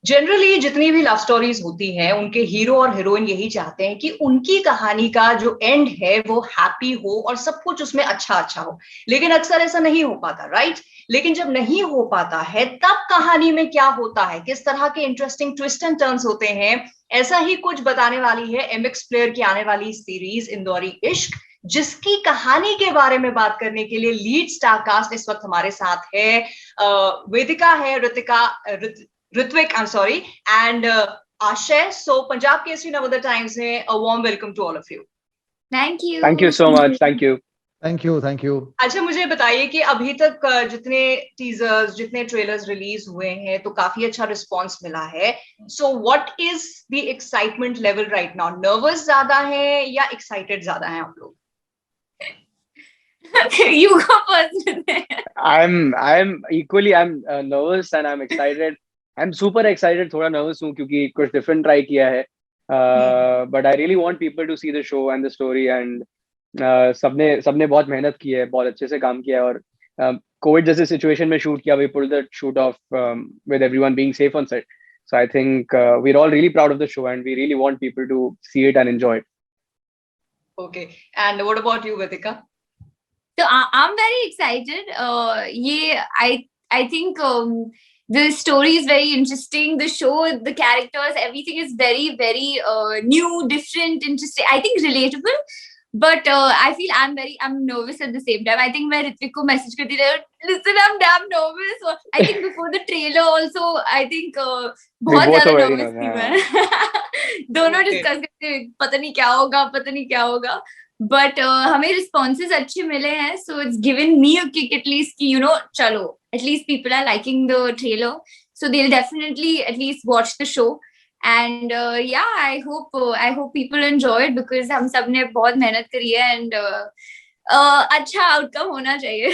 Generally जितनी भी love stories होती हैं उनके हीरो और हीरोइन यही चाहते हैं कि उनकी कहानी का जो एंड है वो हैप्पी हो और सब कुछ उसमें अच्छा अच्छा हो, लेकिन अक्सर ऐसा नहीं हो पाता, राइट? लेकिन जब नहीं हो पाता है तब कहानी में क्या होता है, किस तरह के इंटरेस्टिंग ट्विस्ट एंड टर्न्स होते हैं, ऐसा ही कुछ बताने वाली है एमएक्स प्लेयर की आने वाली सीरीज इंदौरी इश्क, जिसकी कहानी के बारे में बात करने के लिए लीड स्टार कास्ट इस वक्त हमारे साथ है। वेदिका है, Ritvik, I am sorry, and Aashay. So Punjab Kesari Navodaya Times में a warm welcome to all of you. Thank you so much. Thank you. अच्छा, मुझे बताइए कि अभी तक जितने टीजर्स, जितने ट्रेलर्स रिलीज हुए हैं तो काफी अच्छा रिस्पांस मिला है। So what is the excitement level right now? Nervous ज्यादा है या एक्साइटेड ज्यादा है आप लोग? You go first. I'm equally nervous and I'm excited. I'm super excited. थोड़ा nervous हूँ क्योंकि कुछ different try किया है. But I really want people to see the show and the story, and सबने बहुत मेहनत की है, बहुत अच्छे से काम किया है, और कोविड जैसे सिचुएशन में शूट किया. We pulled the shoot off with everyone being safe on set. So I think we're all really proud of the show and we really want people to see it and enjoy it. Okay, and what about you, Vedika? So I'm very excited. I think the story is very interesting. The show, the characters, everything is very, very new, different, interesting. I think relatable. But I feel I'm nervous at the same time. I think मैं ऋत्विक को message करती रही, listen, I'm damn nervous. I think before the trailer also, I think बहुत ज़्यादा nervous थी मैं. दोनों discuss करते पता नहीं क्या होगा. But हमें responses अच्छे मिले हैं, so it's given me a kick at least कि चलो, at least people are liking the trailer, so they'll definitely at least watch the show. And I hope people enjoy it because हम सब ने बहुत मेहनत करी है, and अच्छा आउटकम होना चाहिए.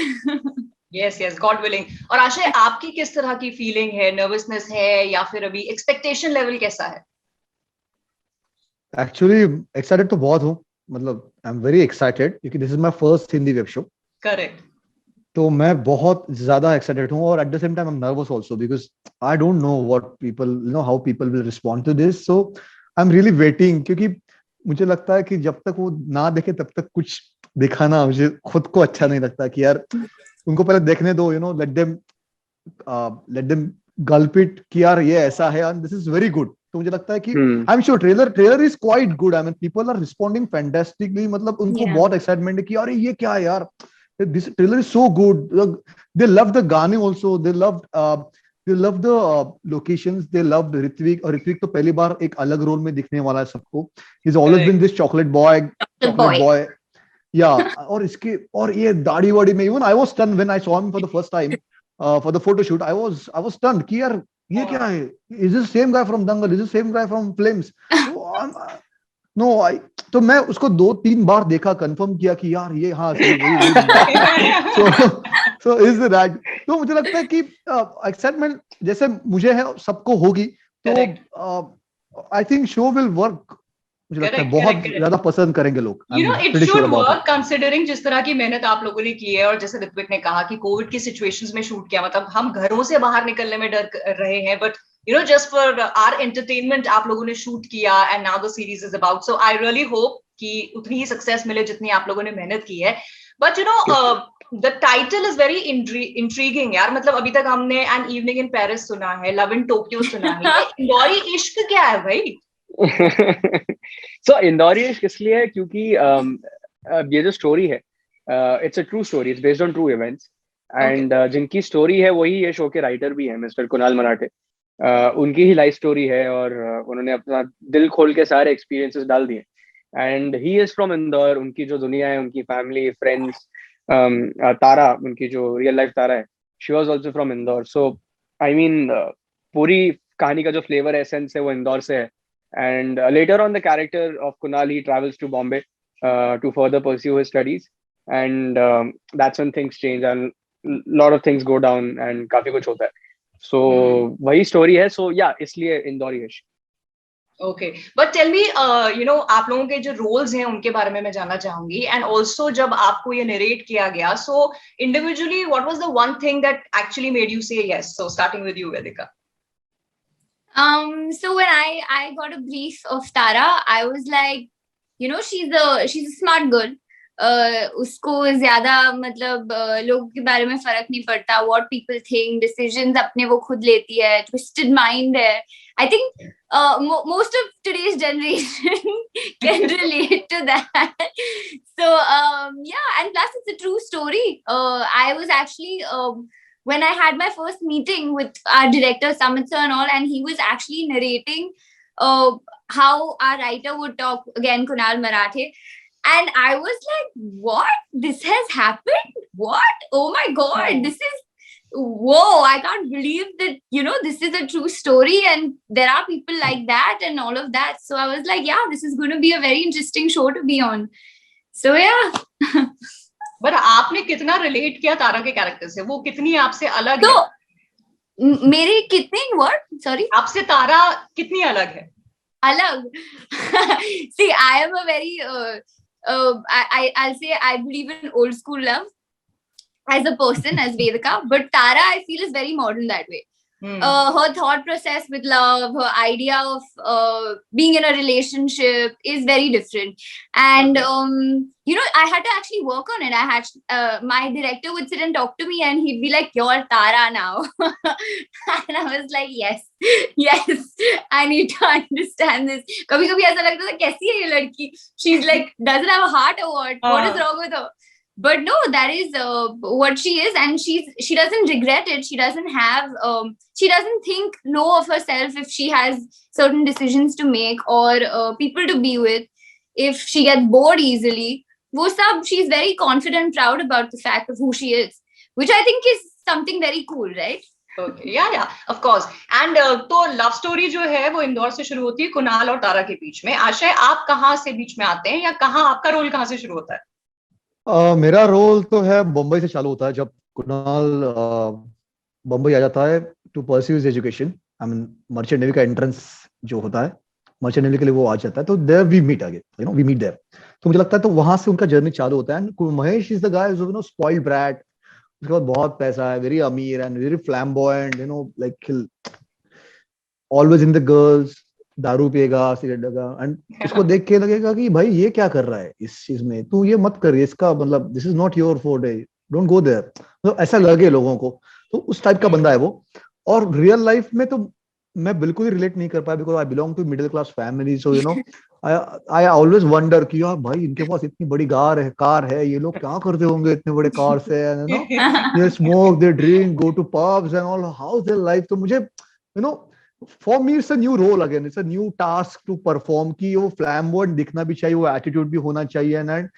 Yes, God willing. और आशय, आपकी किस तरह की फीलिंग है? नर्वसनेस है या फिर अभी एक्सपेक्टेशन लेवल कैसा है? एक्चुअली एक्साइटेड तो बहुत हूँ, मतलब आई एम वेरी एक्साइटेड क्योंकि this is my first Hindi web show. Correct. तो मैं बहुत ज्यादा एक्साइटेड हूँ और at the same time I am nervous also because I don't know what people how people will respond to this. So I am really waiting, क्योंकि मुझे लगता है कि जब तक वो ना देखे तब तक कुछ दिखाना मुझे खुद को अच्छा नहीं लगता कि यार उनको पहले देखने दो, लेट देम गल्प इट कि यार ये ऐसा है and this is very good. तो मुझे लगता है कि I am sure trailer is quite good. I mean people are responding fantastically, मतलब उनको बहुत एक्साइटमेंट है कि अरे ये क्या है यार, this trailer is so good. They love the गाने also, they love the locations, they love Hrithik. और ऋत्विक तो पहली बार एक अलग रोल में दिखने वाला है सबको. He is always been this chocolate boy. या और ये दाढ़ी वाड़ी में, even I was stunned when I saw him for the first time for the photo shoot. I was stunned कि यार ये क्या है, is this same guy from Dangal, is this same guy from Flames. तो मैं उसको 2-3 बार देखा, कंफर्म किया कि यार ये हाँ सही सो इज दैट. तो मुझे लगता है कि एक्साइटमेंट जैसे मुझे है सबको होगी. तो I think show will work. मुझे लगता है बहुत ज्यादा पसंद करेंगे लोग. इट शुड वर्क कंसिडरिंग जिस तरह की मेहनत आप लोगों ने की है, और जैसे ऋत्विक ने कहा कि कोविड की सिचुएशंस में शूट किया, मतलब हम घरों से बाहर निकलने में डर रहे हैं, but just for our entertainment आप लोगों ने शूट किया, and now the series is about. So I really hope कि उतनी ही सक्सेस मिले जितनी आप लोगों ने मेहनत की है. But the title is very intriguing यार. मतलब अभी तक हमने एन इवनिंग इन पेरिस सुना है, लव इन टोक्यो सुना है, इंदौरी इश्क क्या है भाई? So इंदौरी इश्क इसलिए है क्योंकि ये जो स्टोरी है, it's a true story, it's based on true events, and जिनकी स्टोरी है वही ये शो के राइटर भी है, मिस्टर कुणाल मराठे. उनकी ही लाइफ स्टोरी है और उन्होंने अपना दिल खोल के सारे एक्सपीरियंसेस डाल दिए. And he is from Indore. उनकी जो दुनिया है, उनकी फैमिली, फ्रेंड्स, तारा, उनकी जो रियल लाइफ तारा है, she was also from Indore. So I mean पूरी कहानी का जो फ्लेवर एसेंस है वो इंदौर से है. And later on, the character of Kunal, he travels to Bombay to further pursue his studies, and that's when things change and a lot of things go down and काफी कुछ होता है. So वही story है. So yeah, इसलिए इंदौरी है. Okay, but tell me, आप लोगों के जो रोल्स हैं उनके बारे में मैं जानना चाहूंगी, एंड ऑल्सो जब आपको ये नरेट किया गया, so individually what was the one thing that actually made you say yes? So starting with you, Vedika. So when I got a brief of Tara, I was like, you know, she's a smart girl. उसको ज्यादा मतलब लोगों के बारे में फर्क नहीं पड़ता, what people think, decisions अपने वो खुद लेती है, twisted mind है. I think most of today's generation can relate to that. So yeah, and plus it's a true story. I was actually when I had my first meeting with our director Samit sir and all, and he was actually narrating how our writer would talk, again Kunal Marathe, and I was like, what? This has happened? What? Oh my God, this is, whoa, I can't believe that, you know, this is a true story and there are people like that and all of that. So I was like, yeah, this is going to be a very interesting show to be on. So yeah. But आपने कितना relate किया तारा के character से? वो कितनी आपसे अलग तो, है? मेरे कितने वर्ड, सॉरी, आपसे तारा कितनी अलग है? अलग? See, I am a very I'll say I believe in old school love as a person, as Vedika, but Tara I feel is very modern that way. Her thought process with love, her idea of being in a relationship is very different. And you know, I had to actually work on it. I had my director would sit and talk to me and he'd be like, you're Tara now. And I was like, yes, I need to understand this. Kabhi kabhi aisa lagta tha, kaisi hai ye ladki? She's like, doesn't have a heart or what? What is wrong with her? But no, that is what she is, and she doesn't regret it. She doesn't have she doesn't think low of herself if she has certain decisions to make or people to be with. If she gets bored easily, wo sab, she's very confident, proud about the fact of who she is, which I think is something very cool, right? Okay, yeah, of course. And तो love story जो है वो इंदौर से शुरू होती है कुणाल और तारा के बीच में. आशय, आप कहाँ से बीच में आते हैं, या कहाँ आपका रोल कहाँ से शुरू होता है? मेरा रोल तो है मुंबई से चालू होता है. जब कुणाल मुंबई आ जाता है to pursue his education, I mean merchant navy का एंट्रेंस जो होता है मर्चेंट नेवी के लिए, वो आ जाता है. तो there we meet again, you know, we meet there. तो मुझे लगता है तो वहां से उनका जर्नी चालू होता है. And Mahesh is the guy who, you know, spoiled brat. उसके बाद बहुत पैसा है, वेरी अमीर and very flamboyant, you know, like always in the girls, दारू पिएगा, सिगरेट लगा. एंड उसको देख के लगेगा कि भाई ये क्या कर रहा है इस चीज में, तू ये मत कर, इसका मतलब this is not your forte, don't go there. तो ऐसा लगे लोगों को. तो उस टाइप का बंदा है वो. और रियल लाइफ में तो मैं बिल्कुल ही रिलेट नहीं कर पाया, because I belong to middle class family. So you know, I always wonder कि यार भाई इनके पास इतनी बड़ी कार है, ये लोग क्या करते होंगे इतने बड़े कार से, you know, they smoke, they drink, go to pubs and all, how is their life. तो मुझे, you know, for me it's a new role again, it's a new task to perform कि वो flamboyant दिखना भी चाहिए, वो attitude भी होना चाहिए. and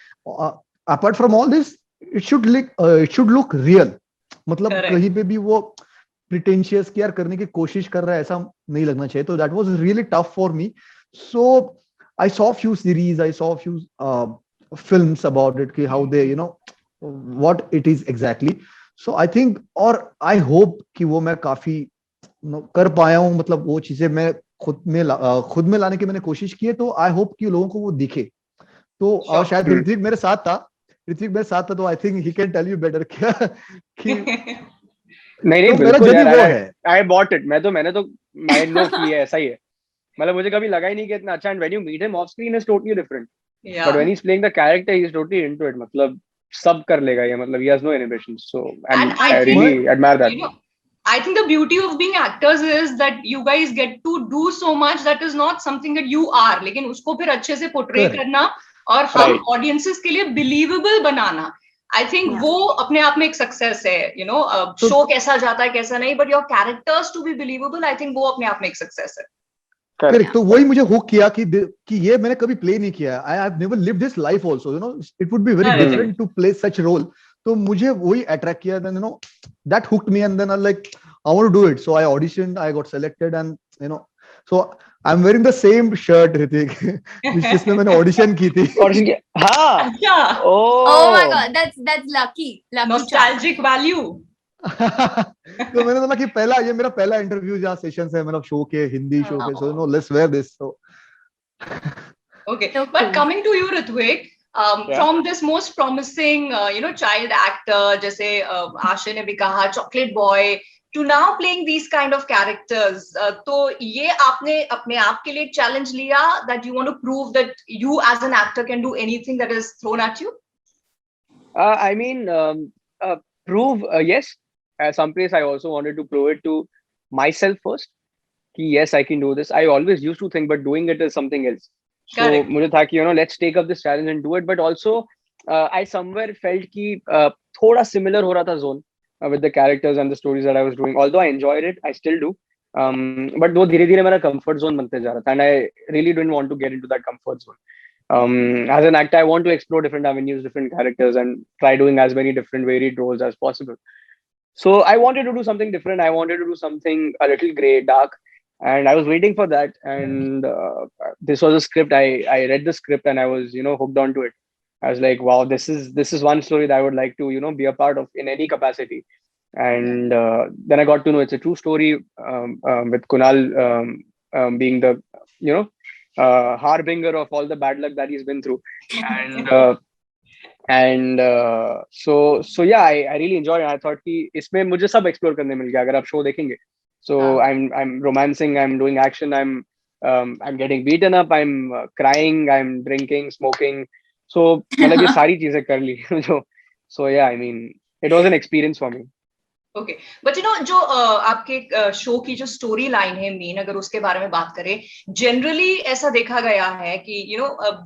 apart from all this it should look real. मतलब कहीं पे भी वो pretentious की यार करने की कोशिश कर रहा है ऐसा नहीं लगना चाहिए. तो that was really tough for me. So I saw few series, I saw few films about it कि how they, you know, what it is exactly. So I think, और I hope कि वो मैं काफी कर पाया हूँ. मतलब वो चीजें मैं खुद में लाने की मैंने कोशिश की है. तो आई होप कि लोगों को वो दिखे. तो और शायद ऋत्विक मेरे साथ था, तो I think he can tell you better क्या कि नहीं तो बिल्कुल यार, आई बॉट इट. मैंने तो माइंड नो किया ऐसा ही है. मतलब मुझे कभी लगा ही नहीं कि इतना अच्छा. And when you meet him off screen is totally different, but when he is playing the character he is totally into it. मतलब सब कर लेगा ये. मतलब he has no inhibitions. So and I really admire that. I think the beauty of being actors is that you guys get to do so much that is not something that you are, लेकिन उसको फिर अच्छे से portray करना और हम audiences के लिए बिलीवेबल बनाना. आई थिंक वो अपने आप में एक सक्सेस है. यू नो, शो कैसा जाता है कैसा नहीं, but your characters to be believable, I think वो अपने आप में एक सक्सेस है. करेक्ट. तो वही मुझे हुक किया कि ये मैंने कभी प्ले नहीं किया. I have never lived this life also, you know, it would be very different to play such role. तो मुझे वही अट्रैक्ट किया. Then, you know, that hooked me, and then I like, I want to do it. So I auditioned, I got selected, and you know, so I'm wearing the same shirt, Hrithik, जिसमें मैंने audition की थी. हाँ. Oh my God, that's lucky. Nostalgic value. तो मैंने बोला कि ये मेरा पहला इंटरव्यू जहाँ सेशंस है, मतलब शो के, हिंदी शो के. So you know, let's wear this. So okay, but coming to you, Hrithik, from this most promising, you know, child actor, जैसे आशय ने भी कहा, chocolate boy, to now playing these kind of characters, तो ये आपने अपने आप के लिए एक challenge लिया that you want to prove that you as an actor can do anything that is thrown at you? I mean, prove, yes. At some place, I also wanted to prove it to myself first. Ki, yes, I can do this. I always used to think, but doing it is something else. So, Correct. मुझे था कि, let's take up this challenge and do it. But also, I somewhere felt कि थोड़ा similar हो रहा था zone with the characters and the stories that I was doing. Although I enjoyed it, I still do. But वो धीरे-धीरे मेरा comfort zone बनते जा रहा था, and I really didn't want to get into that comfort zone. As an actor, I want to explore different avenues, different characters, and try doing as many different varied roles as possible. So I wanted to do something different. I wanted to do something a little gray, dark, and I was waiting for that. And this was a script. I read the script and I was, hooked onto it. I was like, wow, this is one story that I would like to, be a part of in any capacity. And then I got to know it's a true story with Kunal being the, harbinger of all the bad luck that he's been through. And so yeah, I really enjoyed it. I thought कि इसमें मुझे सब explore करने मिल गया अगर आप show देखेंगे. So I'm romancing, I'm doing action, I'm getting beaten up, I'm crying, I'm drinking, smoking. So मतलब ये सारी चीजें कर ली. So yeah, I mean, it was an experience for me. Okay, but जो आपके शो की जो स्टोरी लाइन है मेन, अगर उसके बारे में बात करें, जनरली ऐसा देखा गया है कि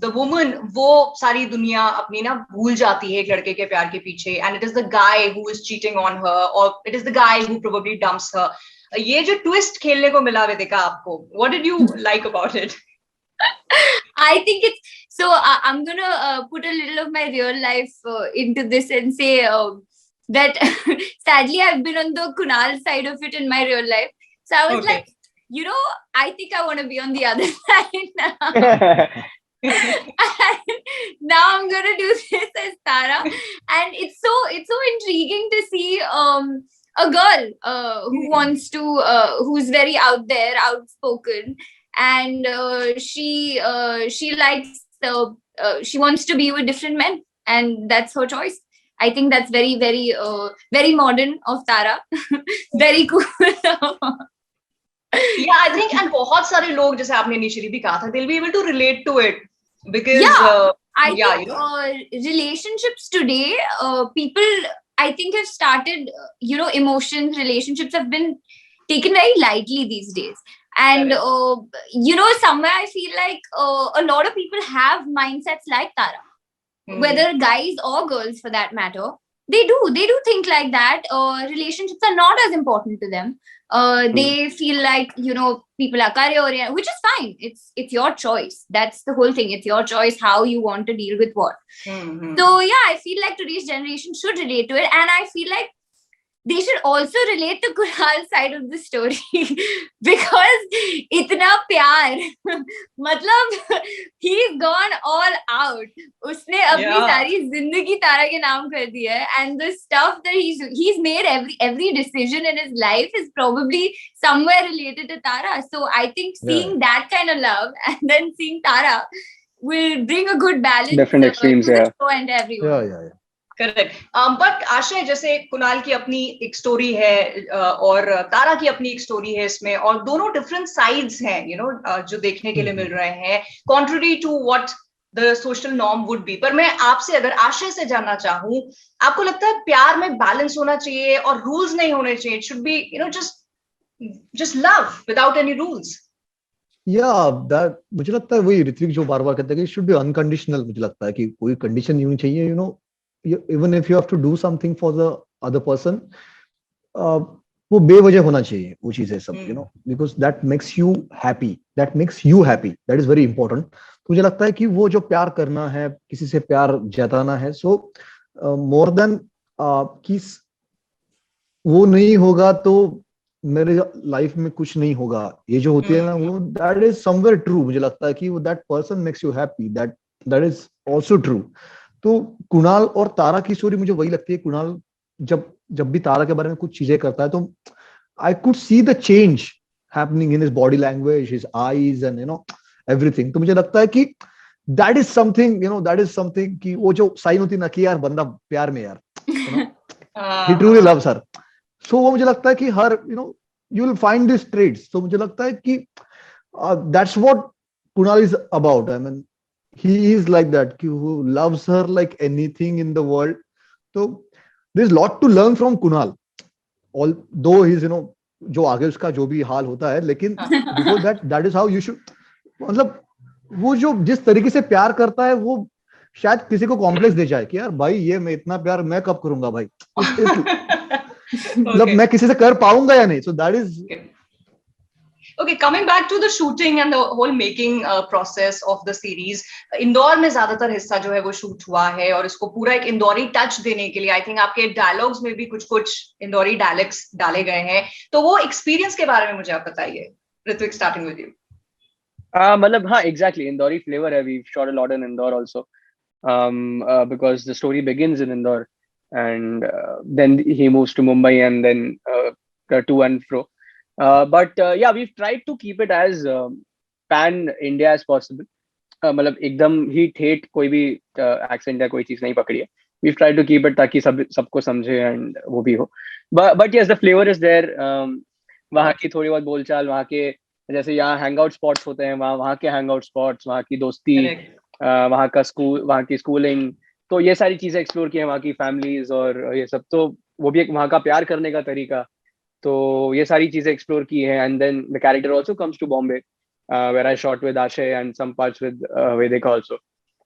द वुमन वो सारी दुनिया अपनी ना भूल जाती है एक लड़के के प्यार के पीछे, and it is the guy who is cheating on her, और it is the guy who probably dumps her. ये जो ट्विस्ट खेलने को मिला वेदिका आपको, what did you like about it? I think it's so. I'm gonna put a little of my real life into this and say that sadly I've been on the Kunal side of it in my real life. So I was like, I think I want to be on the other side now. Now I'm gonna do this as Tara, and it's so intriguing to see a girl who wants to who's very out there, outspoken, and she likes she wants to be with different men, and that's her choice. I think that's very, very, very modern of Tara. Very cool. Yeah, I think, and बहुत सारे लोग, जैसे आपने initially भी कहा था, they'll be able to relate to it because I think relationships today, people I think have started, emotions, relationships have been taken very lightly these days. And somewhere I feel like a lot of people have mindsets like Tara. Whether guys or girls for that matter, they do think like that. Relationships are not as important to them. They feel like people are career oriented, which is fine. It's your choice. That's the whole thing. It's your choice how you want to deal with what. So yeah, I feel like today's generation should relate to it, and I feel like they should also relate to Kunal's side of the story because इतना प्यार, मतलब he's gone all out. उसने अपनी सारी जिंदगी तारा के नाम कर दिया है, and the stuff that he's made, every decision in his life is probably somewhere related to Tara. So I think seeing that kind of love and then seeing Tara will bring a good balance different extremes, to the show and everyone. Yeah. Correct. But आशय, जैसे कुणाल की अपनी एक story है और तारा की अपनी एक स्टोरी है इसमें, और दोनों डिफरेंट साइड्स हैं जो देखने के लिए मिल रहे हैं, contrary to what the social norm would be. पर मैं आपसे, अगर आशय से जानना चाहूँ, आपको लगता है प्यार में बैलेंस होना चाहिए और रूल्स नहीं होने चाहिए? It should be just love without any rules? That मुझे लगता है वही ऋत्विक जो बार बार कहता है कि इट शुड बी अनकंडीशनल. मुझे लगता है कि कोई कंडीशन नहीं होनी चाहिए. Even if you have to do something for the other person, वो बेवजह होना चाहिए वो चीजें सब, because that makes you happy. That is very important. तो मुझे लगता है कि वो जो प्यार करना है, किसी से प्यार जताना है, so more than कि वो नहीं होगा तो मेरे लाइफ में कुछ नहीं होगा, ये जो होती है ना, वो that is somewhere true. मुझे लगता है कि वो that person makes you happy. That is also true. तो कुणाल और तारा की स्टोरी मुझे वही लगती है. कुणाल जब भी तारा के बारे में कुछ चीजें करता है तो I could see the change happening in his body language, his eyes and everything. तो मुझे लगता है कि दैट इज समथिंग कि वो जो साइन होती है ना कि यार बंदा प्यार में, यार ही ट्रूली लव्स हर. सो वो मुझे लगता है कि हर you will find these traits. So मुझे लगता है कि that's what Kunal is about. I mean, he is like that, who loves her like anything in the world. So there's lot to learn from Kunal. Although he's जो आगे उसका जो भी हाल होता है, लेकिन before that is how you should, मतलब वो जो जिस तरीके से प्यार करता है वो शायद किसी को कॉम्प्लेक्स दे जाए कि यार भाई ये मैं इतना प्यार मैं कब करूंगा भाई, मतलब मैं किसी से कर पाऊंगा या नहीं. So that is Okay, coming back to the shooting and the whole making process of the series, Indore में ज्यादातर हिस्सा जो है वो शूट हुआ है और इसको पूरा एक इंदौरी टच देने के लिए आई थिंक आपके डायलॉग्स में भी कुछ इंदौरी डायलेक्ट्स डाले गए हैं. तो वो एक्सपीरियंस के बारे में मुझे आप बताइए. Ritvik, starting with you. मतलब हाँ, एग्जैक्टली इंदौरी फ्लेवर है. We shot a lot in Indore also because the story begins in Indore and then he moves to Mumbai and then to and fro. But yeah, we've tried to keep it as pan India as possible. मतलब एकदम hit hate कोई भी accent या कोई चीज नहीं पकड़ी है. We've tried to keep it ताकि सबको समझे and वो भी हो. But yes, the flavor is there. वहाँ की थोड़ी बहुत बोलचाल, वहाँ के जैसे यहाँ hangout spots होते हैं, वहाँ के hangout spots, वहाँ की दोस्ती, वहाँ का स्कूल, वहाँ की स्कूलिंग, तो ये सारी चीजें एक्सप्लोर की है. वहाँ की फैमिलीज और ये सब, तो वो भी एक वहाँ का प्यार करने का तरीका, तो ये सारी चीजें एक्सप्लोर की है. And then the character also comes to Bombay where I shot with Aashay and some parts with Vedika also.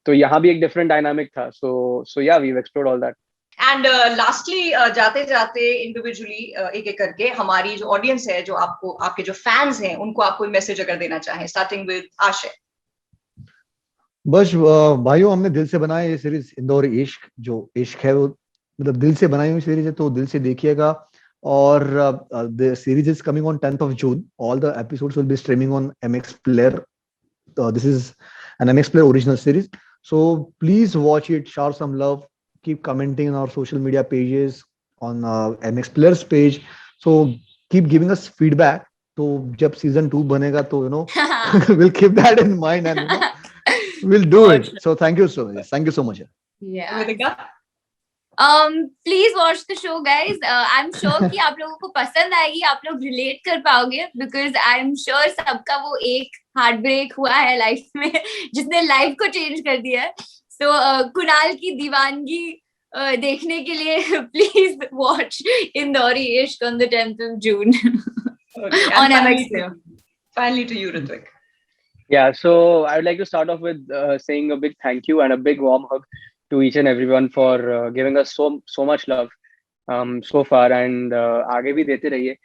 तो यहाँ भी एक डिफरेंट डायनामिक था. So ya we have explored all that. And lastly जाते जाते इंडिविजुअली एक एक करके हमारी जो ऑडियंस है, जो आपको आपके जो फैंस हैं, उनको आप कोई मैसेज अगर देना चाहें, स्टार्टिंग विद आशय. बस भाइयों, हमने दिल से बनाया ये सीरीज इंदौर इश्क. जो इश्क है वो मतलब दिल से बनाई हुई सीरीज है, तो दिल से देखिएगा. और the series is coming on 10th of June. All the episodes will be streaming on MX Player. This is an MX Player original series. So please watch it, shower some love, keep commenting on our social media pages, on MX Player's page. So keep giving us feedback. तो जब season 2 बनेगा तो we'll keep that in mind and we'll do it. So thank you so much. Thank you so much. Yeah. Please watch the show, guys. I'm sure कि आप लोगों को पसंद आएगी, आप लोग रिलेट कर पाओगे, because I'm sure सबका वो एक हार्ट ब्रेक हुआ है लाइफ में जिसने लाइफ को चेंज कर दिया है. So कुणाल की दीवानगी देखने के लिए please watch इंदौरी इश्क on the 10th of June. Okay. On MX. Finally to you, Ritwik. Yeah, so I would like to start off with saying a big thank you and a big warm hug to each and everyone for giving us so much love so far, and आगे भी देते रहिए.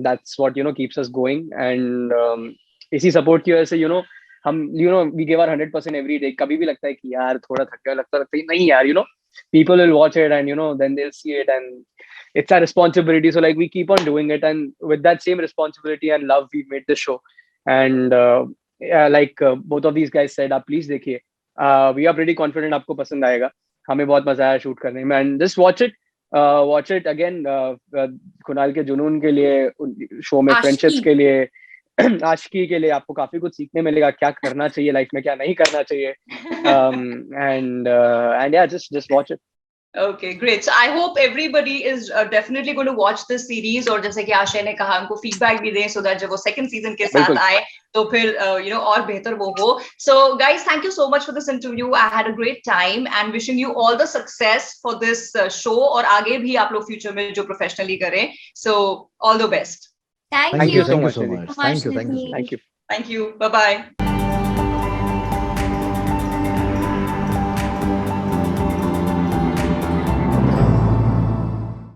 That's what keeps us going, and इसी support की वजह से हम we give our 100% every day. कभी भी लगता है कि यार थोड़ा थक गया, लगता है नहीं यार, people will watch it and then they'll see it, and it's our responsibility. So like we keep on doing it, and with that same responsibility and love we made the show. And like both of these guys said, आप please देखिए. We are pretty confident आपको पसंद आएगा. हमें बहुत मजा आया shoot करने में, and just watch it again. Kunal के जुनून के लिए, शो में फ्रेंडशिप्स के लिए, आशिकी के लिए आपको काफी कुछ सीखने मिलेगा, क्या करना चाहिए लाइफ में, क्या नहीं करना चाहिए. And yeah, just watch it. Okay, great. So I hope everybody is definitely going to watch this series. और जैसे कि आशय ने कहा, उनको feedback भी दें so that जब वो second season के साथ आए तो फिर और बेहतर वो हो. So guys, thank you so much for this interview. I had a great time and wishing you all the success for this show. और आगे भी आप लोग future में जो professionally करें. So all the best. Thank you so much. Thank you. Thank you. Bye bye.